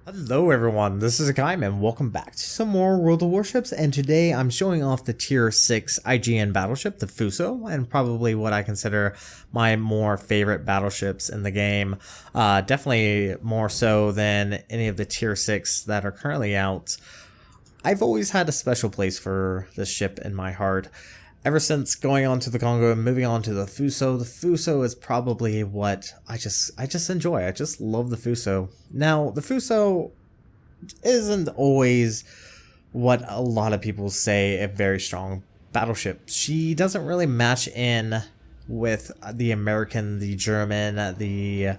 Hello everyone, this is Hakaym and welcome back to some more World of Warships, and today I'm showing off the tier 6 IGN battleship, the Fuso, and probably what I consider my more favorite battleships in the game. Definitely more so than any of the tier 6 that are currently out. I've always had a special place for this ship in my heart. Ever since going on to the Congo and moving on to the Fuso is probably what I just enjoy. I just love the Fuso. Now, the Fuso isn't always what a lot of people say a very strong battleship. She doesn't really match in with the American, the German, the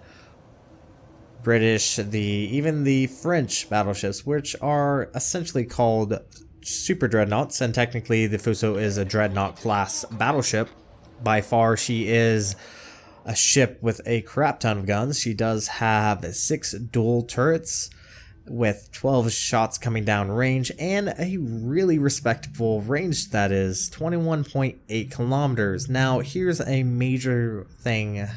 British, even the French battleships, which are essentially called super dreadnoughts, and technically the Fuso is a dreadnought class battleship. By far she is a ship with a crap ton of guns. She does have 6 dual turrets with 12 shots coming down range and a really respectable range, that is 21.8 kilometers. Now here's a major thing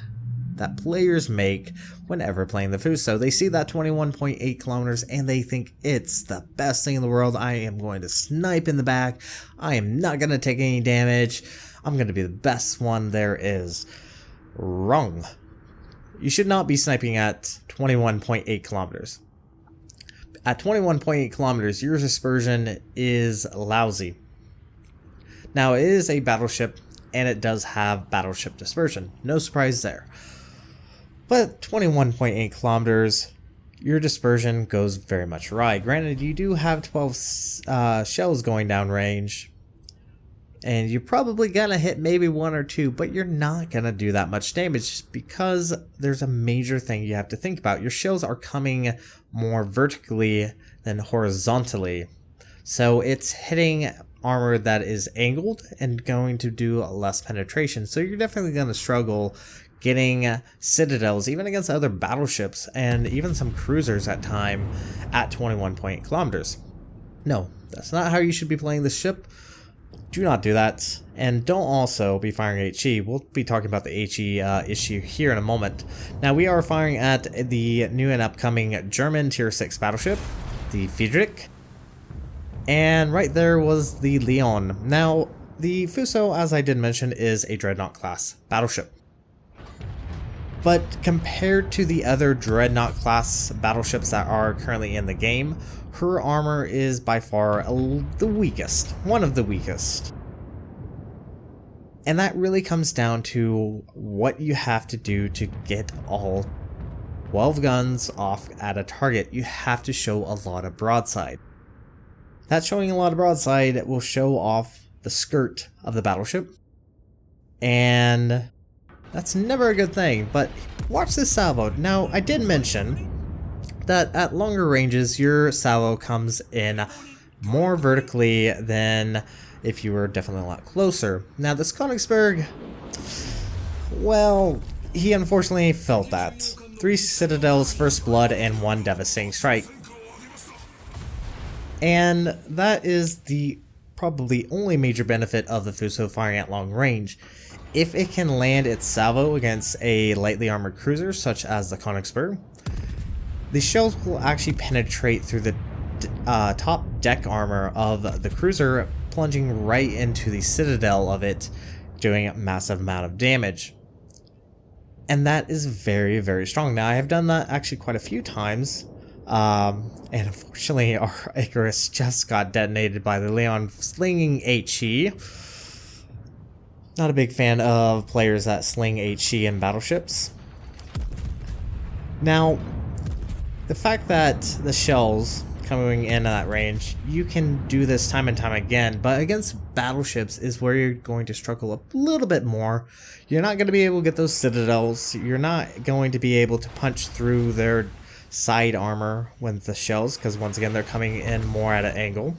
that players make whenever playing the Fuso. They see that 21.8 kilometers and they think it's the best thing in the world. I am going to snipe in the back. I am not going to take any damage. I'm going to be the best one there is. Wrong. You should not be sniping at 21.8 kilometers. At 21.8 kilometers, your dispersion is lousy. Now, it is a battleship and it does have battleship dispersion. No surprise there. But 21.8 kilometers, your dispersion goes very much awry. Granted, you do have 12 shells going down range, and you're probably gonna hit maybe 1 or 2, but you're not gonna do that much damage because there's a major thing you have to think about. Your shells are coming more vertically than horizontally, so it's hitting armor that is angled and going to do less penetration. So you're definitely gonna struggle getting citadels, even against other battleships and even some cruisers at time, at 21.8 kilometers. No, that's not how you should be playing this ship. Do not do that, and don't also be firing HE. We'll be talking about the HE issue here in a moment. Now we are firing at the new and upcoming German tier 6 battleship, the Friedrich, and right there was the Leon. Now the Fuso, as I did mention, is a dreadnought class battleship. But compared to the other dreadnought class battleships that are currently in the game, her armor is by far the weakest, one of the weakest. And that really comes down to what you have to do to get all 12 guns off at a target. You have to show a lot of broadside. That showing a lot of broadside will show off the skirt of the battleship, and that's never a good thing. But watch this salvo. Now, I did mention that at longer ranges, your salvo comes in more vertically than if you were definitely a lot closer. Now, this Königsberg, well, he unfortunately felt that. 3 citadels, first blood, and 1 devastating strike. And that is the probably only major benefit of the Fuso firing at long range. If it can land its salvo against a lightly armored cruiser such as the Königsberg, the shells will actually penetrate through the top deck armor of the cruiser, plunging right into the citadel of it, doing a massive amount of damage. And that is very, very strong. Now, I have done that actually quite a few times, and unfortunately our Icarus just got detonated by the Leon slinging HE. Not a big fan of players that sling HE in battleships. Now, the fact that the shells coming in at that range, you can do this time and time again, but against battleships is where you're going to struggle a little bit more. You're not going to be able to get those citadels. You're not going to be able to punch through their side armor with the shells, because once again they're coming in more at an angle.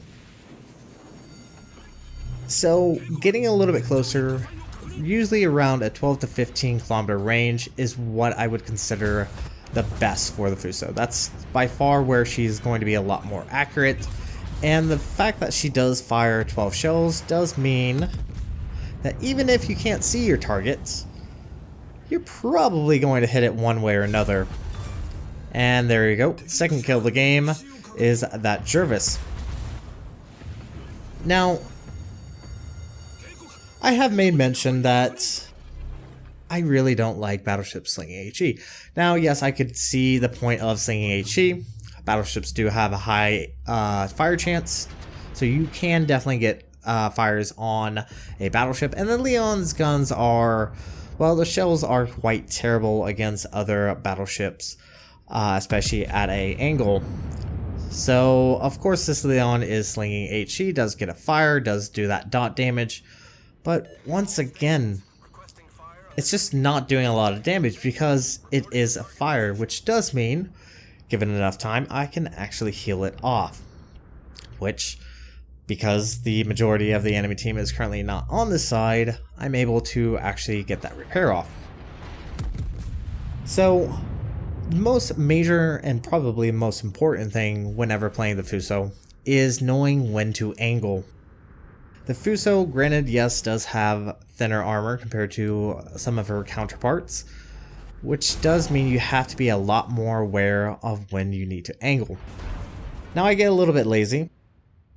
So getting a little bit closer, usually around a 12 to 15 kilometer range, is what I would consider the best for the Fuso. That's by far where she's going to be a lot more accurate, and the fact that she does fire 12 shells does mean that even if you can't see your targets, you're probably going to hit it one way or another. And there you go. Second kill of the game is that Jervis. Now, I have made mention that I really don't like battleships slinging HE. Now, yes, I could see the point of slinging HE. Battleships do have a high fire chance, so you can definitely get fires on a battleship. And the Leon's guns are, well, the shells are quite terrible against other battleships, especially at a angle. So, of course, this Leon is slinging HE, does get a fire, does do that dot damage, but once again, it's just not doing a lot of damage because it is a fire, which does mean, given enough time, I can actually heal it off. Which, because the majority of the enemy team is currently not on this side, I'm able to actually get that repair off. So, the most major and probably most important thing whenever playing the Fuso is knowing when to angle. The Fuso, granted, yes, does have thinner armor compared to some of her counterparts, which does mean you have to be a lot more aware of when you need to angle. Now I get a little bit lazy,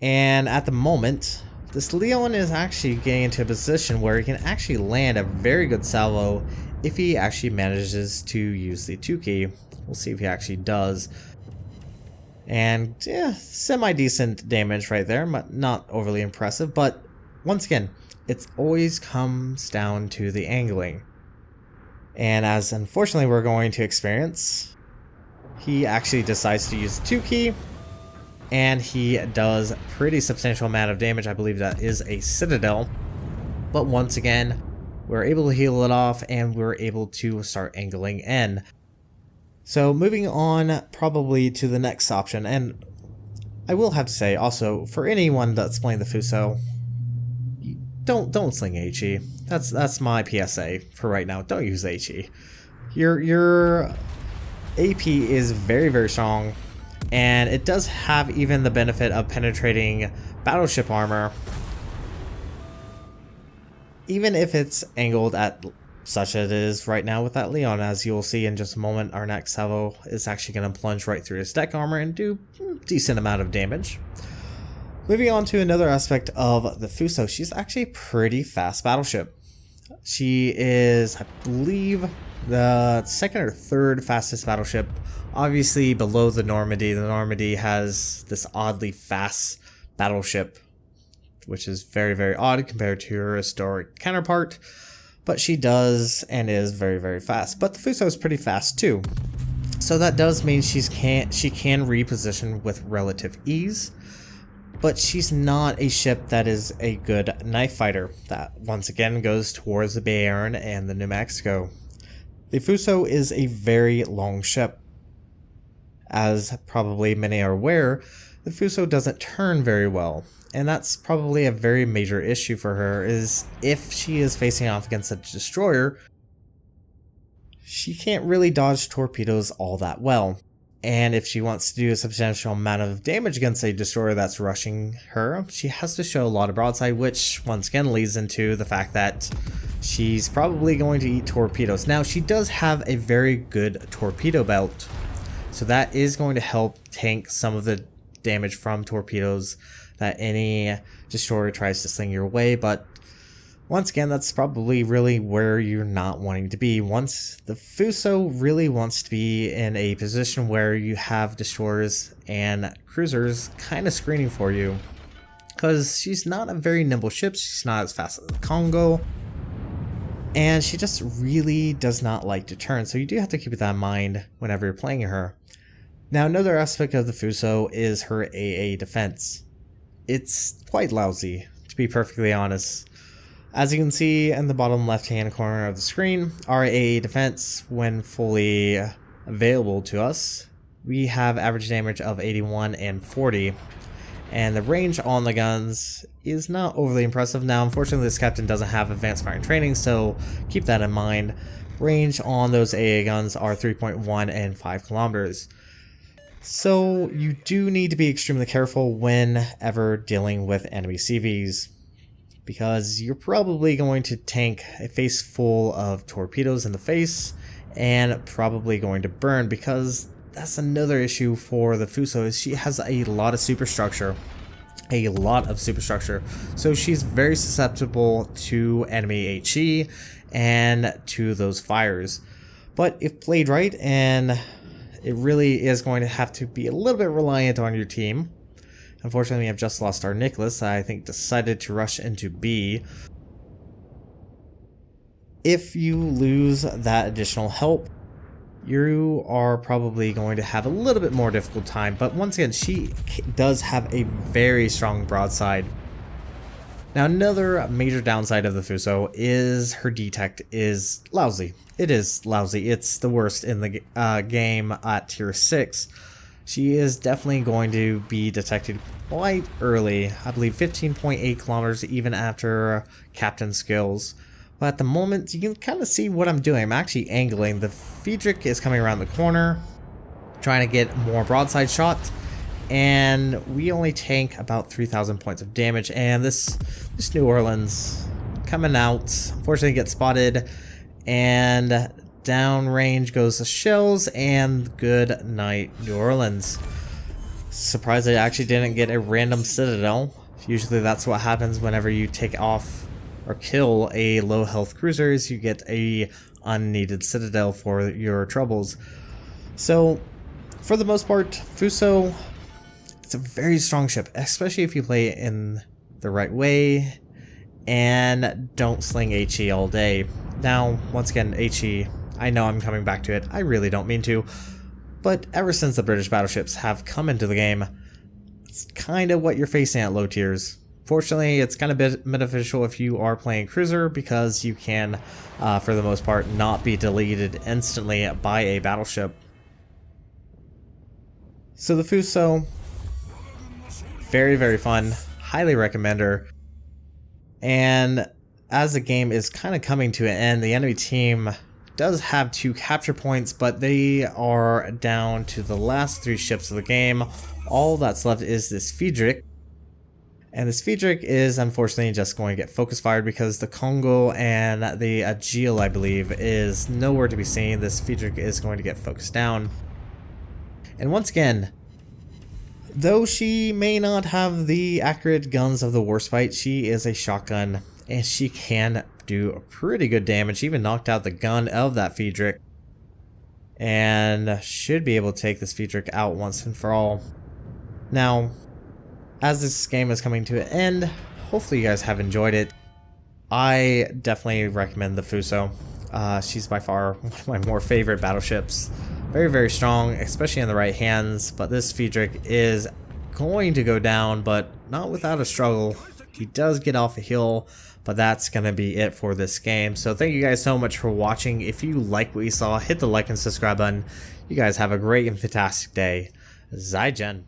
and at the moment, this Leon is actually getting into a position where he can actually land a very good salvo if he actually manages to use the 2 key. We'll see if he actually does. And yeah, semi-decent damage right there, but not overly impressive. But once again, it always comes down to the angling. And as unfortunately we're going to experience, he actually decides to use the 2 key, and he does pretty substantial amount of damage. I believe that is a Citadel. But once again, we're able to heal it off, and we're able to start angling in. So moving on probably to the next option, and I will have to say also, for anyone that's playing the Fuso, don't sling HE. That's my PSA for right now. Don't use HE. Your AP is very, very strong, and it does have even the benefit of penetrating battleship armor, even if it's angled at such as it is right now with that Leon. As you'll see in just a moment, our next salvo is actually going to plunge right through his deck armor and do a decent amount of damage. Moving on to another aspect of the Fuso, she's actually a pretty fast battleship. She is, I believe, the second or third fastest battleship, obviously below the Normandy. The Normandy has this oddly fast battleship, which is very, very odd compared to her historic counterpart. But she does and is very, very fast. But the Fuso is pretty fast too. So that does mean she can reposition with relative ease. But she's not a ship that is a good knife fighter. That once again goes towards the Bayern and the New Mexico. The Fuso is a very long ship. As probably many are aware, the Fuso doesn't turn very well. And that's probably a very major issue for her, is if she is facing off against a destroyer, she can't really dodge torpedoes all that well. And if she wants to do a substantial amount of damage against a destroyer that's rushing her, she has to show a lot of broadside, which once again leads into the fact that she's probably going to eat torpedoes. Now, she does have a very good torpedo belt, so that is going to help tank some of the damage from torpedoes that any destroyer tries to sling your way. But once again, that's probably really where you're not wanting to be. Once the Fuso really wants to be in a position where you have destroyers and cruisers kind of screening for you, because she's not a very nimble ship. She's not as fast as the Congo, and she just really does not like to turn. So you do have to keep that in mind whenever you're playing her. Now, another aspect of the Fuso is her AA defense. It's quite lousy, to be perfectly honest. As you can see in the bottom left hand corner of the screen, our AA defense, when fully available to us, we have average damage of 81 and 40, and the range on the guns is not overly impressive. Now, unfortunately, this captain doesn't have advanced firing training, so keep that in mind. Range on those AA guns are 3.1 and 5 kilometers. So you do need to be extremely careful whenever dealing with enemy CVs, because you're probably going to tank a face full of torpedoes in the face and probably going to burn, because that's another issue for the Fuso, is she has a lot of superstructure. So she's very susceptible to enemy HE and to those fires. But if played right, and it really is going to have to be a little bit reliant on your team. Unfortunately, we have just lost our Nicholas. I think decided to rush into B. If you lose that additional help, you are probably going to have a little bit more difficult time. But once again, she does have a very strong broadside. Now, another major downside of the Fuso is her detect is lousy. It is lousy. It's the worst in the game at tier 6. She is definitely going to be detected quite early. I believe 15.8 kilometers even after captain skills. But at the moment, you can kind of see what I'm doing. I'm actually angling. The Friedrich is coming around the corner, trying to get more broadside shot, and we only tank about 3,000 points of damage. And this New Orleans coming out, unfortunately gets spotted, and downrange goes the shells, and good night, New Orleans. Surprised I actually didn't get a random citadel. Usually that's what happens whenever you take off or kill a low health cruiser, is you get a unneeded citadel for your troubles. So for the most part, Fuso, it's a very strong ship, especially if you play it in the right way and don't sling HE all day. Now, once again, HE, I know I'm coming back to it, I really don't mean to, but ever since the British battleships have come into the game, it's kind of what you're facing at low tiers. Fortunately, it's kind of beneficial if you are playing cruiser, because you can, for the most part, not be deleted instantly by a battleship. So the Fuso, very, very fun. Highly recommend her. And as the game is kind of coming to an end, the enemy team does have 2 capture points, but they are down to the last 3 ships of the game. All that's left is this Friedrich. And this Friedrich is unfortunately just going to get focus fired, because the Congo and the Agile, I believe, is nowhere to be seen. This Friedrich is going to get focused down. And once again, though she may not have the accurate guns of the Warspite, she is a shotgun, and she can do pretty good damage. She even knocked out the gun of that Friedrich, and should be able to take this Friedrich out once and for all. Now, as this game is coming to an end, hopefully you guys have enjoyed it. I definitely recommend the Fuso. She's by far one of my more favorite battleships. Very, very strong, especially in the right hands, but this Friedrich is going to go down, but not without a struggle. He does get off a hill, but that's going to be it for this game. So thank you guys so much for watching. If you like what you saw, hit the like and subscribe button. You guys have a great and fantastic day. Zaijian.